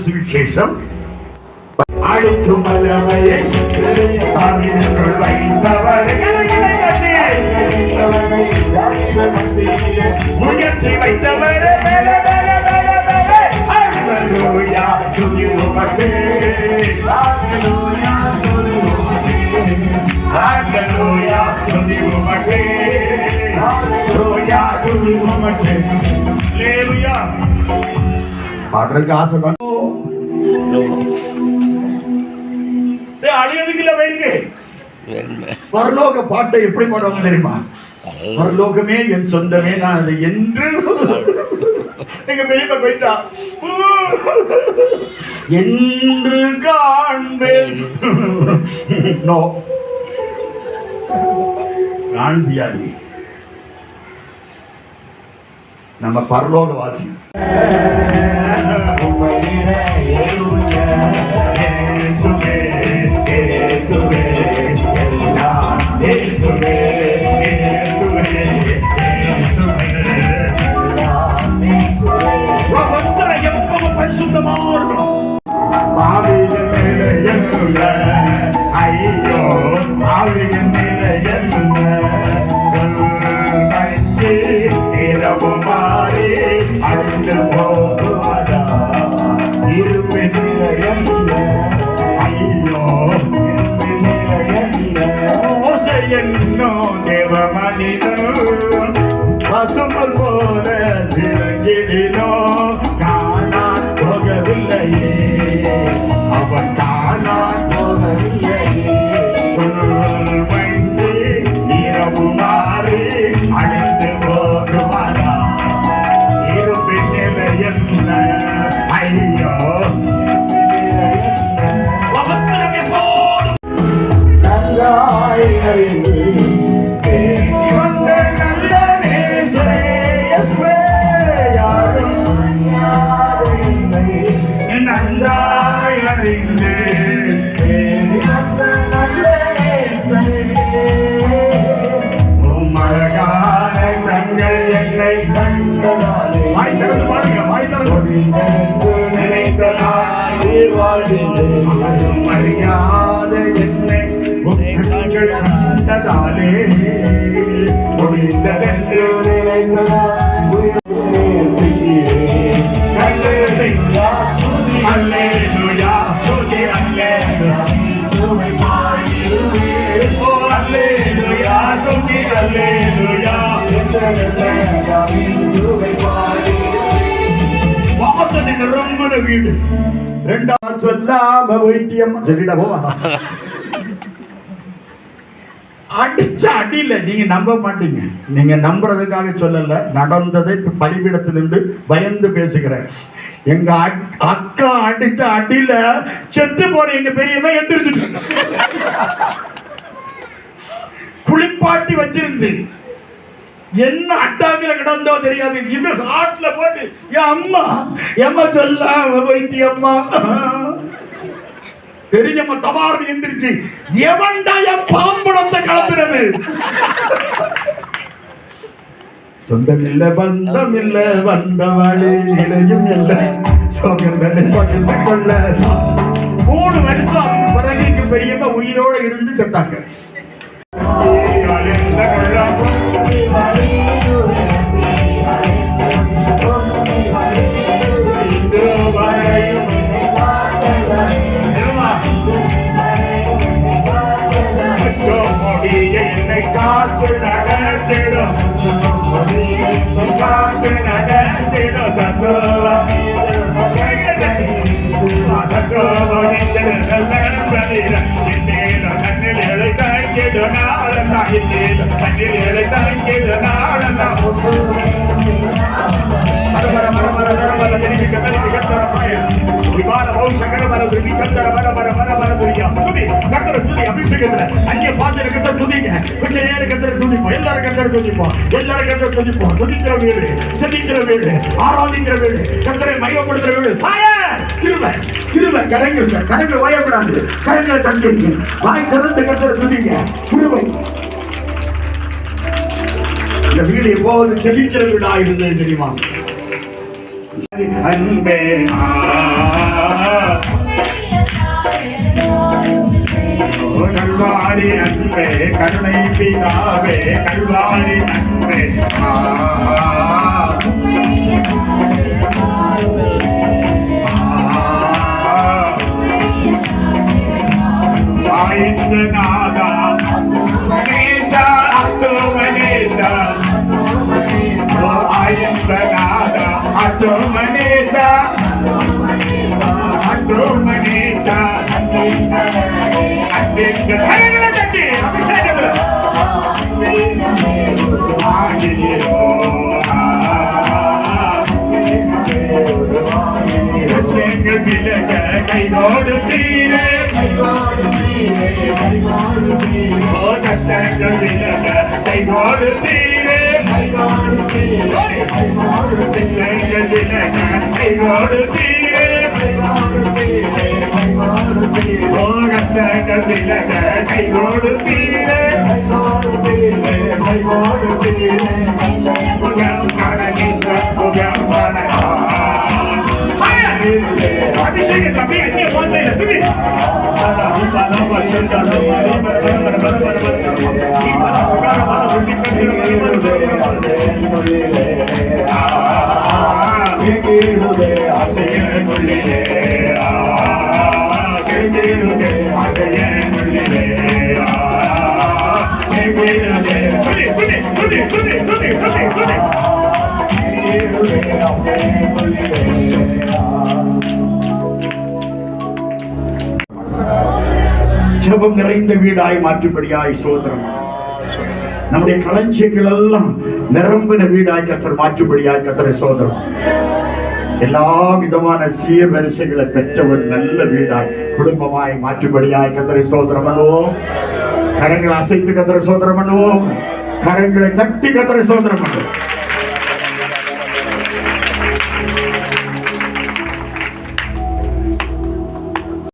சுவிசேஷம் அழிக்கும் வல்லமையை உயர்த்தி வைத்தவரே Hallelujah, to you umathe. Hallelujah, to you umathe. Hallelujah, to you umathe. Hallelujah, to you umathe. Hallelujah. பாடுறதுக்கு ஆசை தான். அழியதுக்குள்ள போயிருக்கு. பரலோக பாட்டை எப்படி பாடுவாங்க தெரியுமா? பரலோகமே என் சொந்தமே, நான் அதை என்று எங்க பெரியப்பா போயிட்டா என்று காண்பேன். நோ காண்பியாதி, நம்ம பரலோக வாசி. எப்பவும் பரிசுத்தமா இருக்கணும். பாவியின் மேலே என்ன ஐயோ, பாவியின் மேலே என்ன இரவு மாறி அழிந்து போகுவதா இருப்பின் நிலை என்ன ஐயோ, இருப்பின் நிலை என்ன ஓசை என்னோ தேவ மனிதன் பசுமல் போல விளங்கினோ காணான் போகவில்லையே, அவன் காணான் போகவில்லையே. வைந்து இரவு மாறி அழிந்து போகுவாரா இருப்பின் நிலை என்ன ஐயோ, அவசரம் எப்போதும் அறியாத என்னை கண்கள் கண்டதாலே முடிந்ததென்று அல்லேலூயா துதி அல்லேலூயா அல்லேலூயா துதி அல்லேலூயா வாசனை ரொம்ப வீடு ரெண்டாம் சொல்லாம வைத்தியம் சொல்லிட போவா. அடிச்ச அடியில நீங்க நம்ப மாட்டீங்க. நீங்க நம்புறதுக்காக சொல்லல, நடந்ததை பலிபீடத்திலிருந்து பயந்து பேசுகிறேன். எங்க அக்கா அடிச்ச அடியில செத்து போற எங்க பெரியவன் எந்திரிச்சு குளிப்பாட்டி வச்சிருந்து என்ன அட்டாக்கில கிடந்தோ தெரியாது. இது ஹார்ட்ல போட்டு என் அம்மா எம்மா சொல்ல போயிட்டு அம்மா பெரியம்மா தபார்னு எந்திரிச்சு எவன்டா என் பாம்புடத்தை கலந்துறது. சொந்தம் இல்ல பந்தம் இல்ல வந்தவாளே நிலையும் இல்ல சோகந்தனை பகிர்ந்து கொள்ள 3 வருஷம் பிறகு பெரியம்மா உயிரோட இருந்து செத்தாங்க. என்னை காத்து நடத்திடும் காத்து நடத்திடும் சந்தோஷம் கண்ணில் தாங்கிடு நாளா கண்ணில் தாங்கிடு நாளா விமான பௌஷகர வர கந்தர வர வர வர வர புரியா துதி கர்த்தரை துதி அபிஷேகத்துல அங்கே பாசல கர்த்தரை துதிங்க கொஞ்ச நேரம் கர்த்தரை துதிப்போம் எல்லாரும் கர்த்தரை துதிப்போம் எல்லாரும் கர்த்தரை துதிப்போம் துதிக்கிற வீடு செபிக்கிற வீடு ஆராதிக்கிற வீடு கர்த்தரை மையப்படுத்துற வீடு ஃபயர் கிருபை கிருபை கரங்கள் வாயப்படாது கரங்களை தட்டுங்க வாய் திறந்து கர்த்தரை துதிங்க கிருபை இந்த வீடு எப்போது செபிக்கிற வீடா இருந்தது தெரியுமா அன்பே கல்வாரி அன்பே கருணை பிதாவே கல்வாரி அன்பே ஆயிந்த நாதா மனேசா அத்து மனேசா ஆயிந்த நாதா அத்து மனேசா அத்து மனேசா அன்பின் கரங்களை தட்டி அபிஷேகத்தில் ஆகியோ கிறிஸ்தங்கள் விலக கைகோடு தீரே கஷ்டங்கள் விலக கைகோடு தீரே கிறிஸ்தங்கள் விலக கைகோடு தீரே கஷ்டங்கள் விலக கைகோடு தீரே அபிஷேகம் தம்பி அங்கே போசையில துணி ஜெபம் நிறைந்த வீடாய் மாற்றும்படியாய் சோதரம் நம்முடைய களஞ்சியங்கள் எல்லாம் நிரம்பின வீடாய் கர்த்தர் மாற்றும்படியாய் கர்த்தரை சோதரம் எல்லா விதமான சீர வரிசைகளை பெற்ற ஒரு நல்ல வீடாய் குடும்பமாய் மாற்றும்படியாய் கர்த்தரை சோதரம் பண்ணுவோம். கரங்களை அசைத்து கர்த்தரை சோதரம் பண்ணுவோம். கரங்களை தட்டி கர்த்தரை சோதரம் பண்ணுவோம்.